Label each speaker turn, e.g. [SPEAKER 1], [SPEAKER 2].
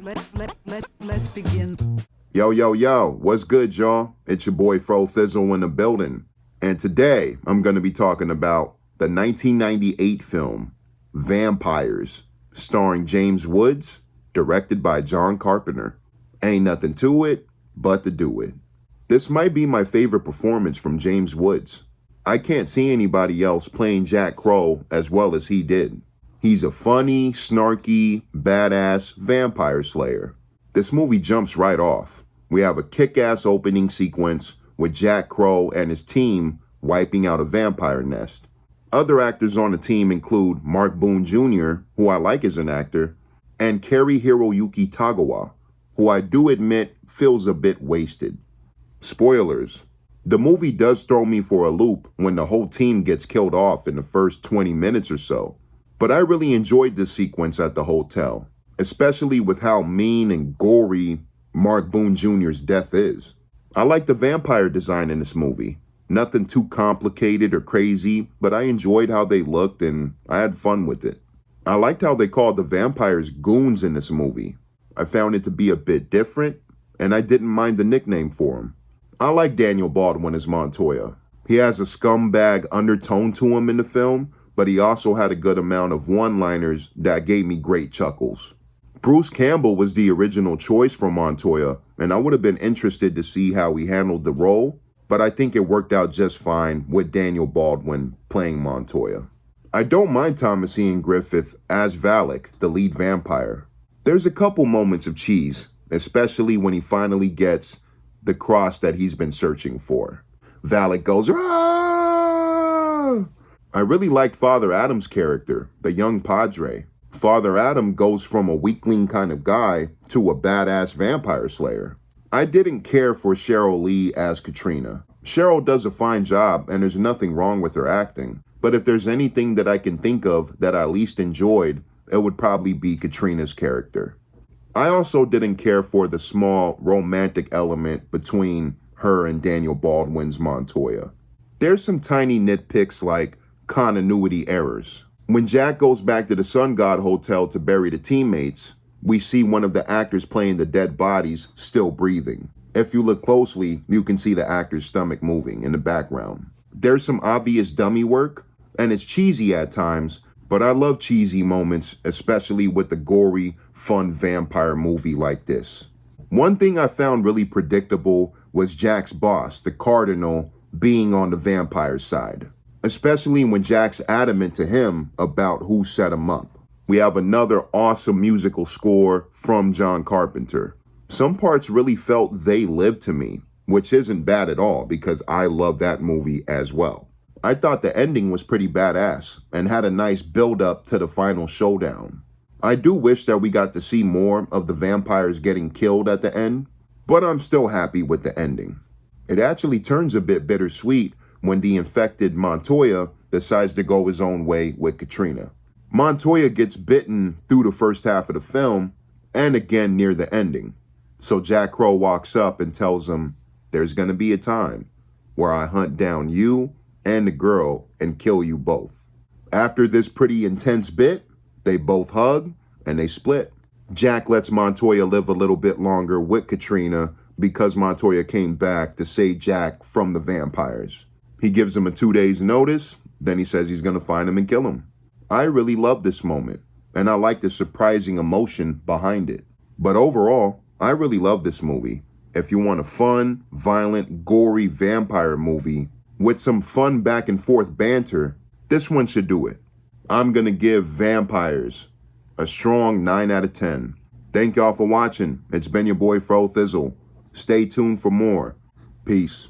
[SPEAKER 1] Let's begin.
[SPEAKER 2] Yo, what's good, y'all? It's your boy Thizzle in the building. And today, I'm going to be talking about the 1998 film, Vampires, starring James Woods, directed by John Carpenter. Ain't nothing to it but to do it. This might be my favorite performance from James Woods. I can't see anybody else playing Jack Crow as well as he did. He's a funny, snarky, badass vampire slayer. This movie jumps right off. We have a kick-ass opening sequence with Jack Crow and his team wiping out a vampire nest. Other actors on the team include Mark Boone Jr., who I like as an actor, and Kari Hiroyuki Tagawa, who I do admit feels a bit wasted. Spoilers. The movie does throw me for a loop when the whole team gets killed off in the first 20 minutes or so. But I really enjoyed this sequence at the hotel, especially with how mean and gory Mark Boone Jr.'s death is. I like the vampire design in this movie. Nothing too complicated or crazy, but I enjoyed how they looked and I had fun with it. I liked how they called the vampires goons in this movie. I found it to be a bit different, and I didn't mind the nickname for him. I like Daniel Baldwin as Montoya. He has a scumbag undertone to him in the film, but he also had a good amount of one-liners that gave me great chuckles. Bruce Campbell was the original choice for Montoya, and I would have been interested to see how he handled the role, but I think it worked out just fine with Daniel Baldwin playing Montoya. I don't mind Thomas Ian Griffith as Valak, the lead vampire. There's a couple moments of cheese, especially when he finally gets the cross that he's been searching for. Valak goes, "Aah!" I really liked Father Adam's character, the young Padre. Father Adam goes from a weakling kind of guy to a badass vampire slayer. I didn't care for Cheryl Lee as Katrina. Cheryl does a fine job and there's nothing wrong with her acting. But if there's anything that I can think of that I least enjoyed, it would probably be Katrina's character. I also didn't care for the small romantic element between her and Daniel Baldwin's Montoya. There's some tiny nitpicks like continuity errors. When Jack goes back to the Sun God Hotel to bury the teammates, we see one of the actors playing the dead bodies still breathing. If you look closely, you can see the actor's stomach moving in the background. There's some obvious dummy work, and it's cheesy at times, but I love cheesy moments, especially with the gory, fun vampire movie like this. One thing I found really predictable was Jack's boss, the Cardinal, being on the vampire side, especially when Jack's adamant to him about who set him up. We have another awesome musical score from John Carpenter. Some parts really felt they lived to me, which isn't bad at all because I love that movie as well. I thought the ending was pretty badass and had a nice build up to the final showdown. I do wish that we got to see more of the vampires getting killed at the end, but I'm still happy with the ending. It actually turns a bit bittersweet when the infected Montoya decides to go his own way with Katrina. Montoya gets bitten through the first half of the film and again near the ending. So Jack Crow walks up and tells him, "There's gonna be a time where I hunt down you and the girl and kill you both." After this pretty intense bit, they both hug and they split. Jack lets Montoya live a little bit longer with Katrina because Montoya came back to save Jack from the vampires. He gives him a 2 days notice, then he says he's gonna find him and kill him. I really love this moment, and I like the surprising emotion behind it. But overall, I really love this movie. If you want a fun, violent, gory vampire movie with some fun back and forth banter, this one should do it. I'm gonna give Vampires a strong 9 out of 10. Thank y'all for watching. It's been your boy Thizzle. Stay tuned for more. Peace.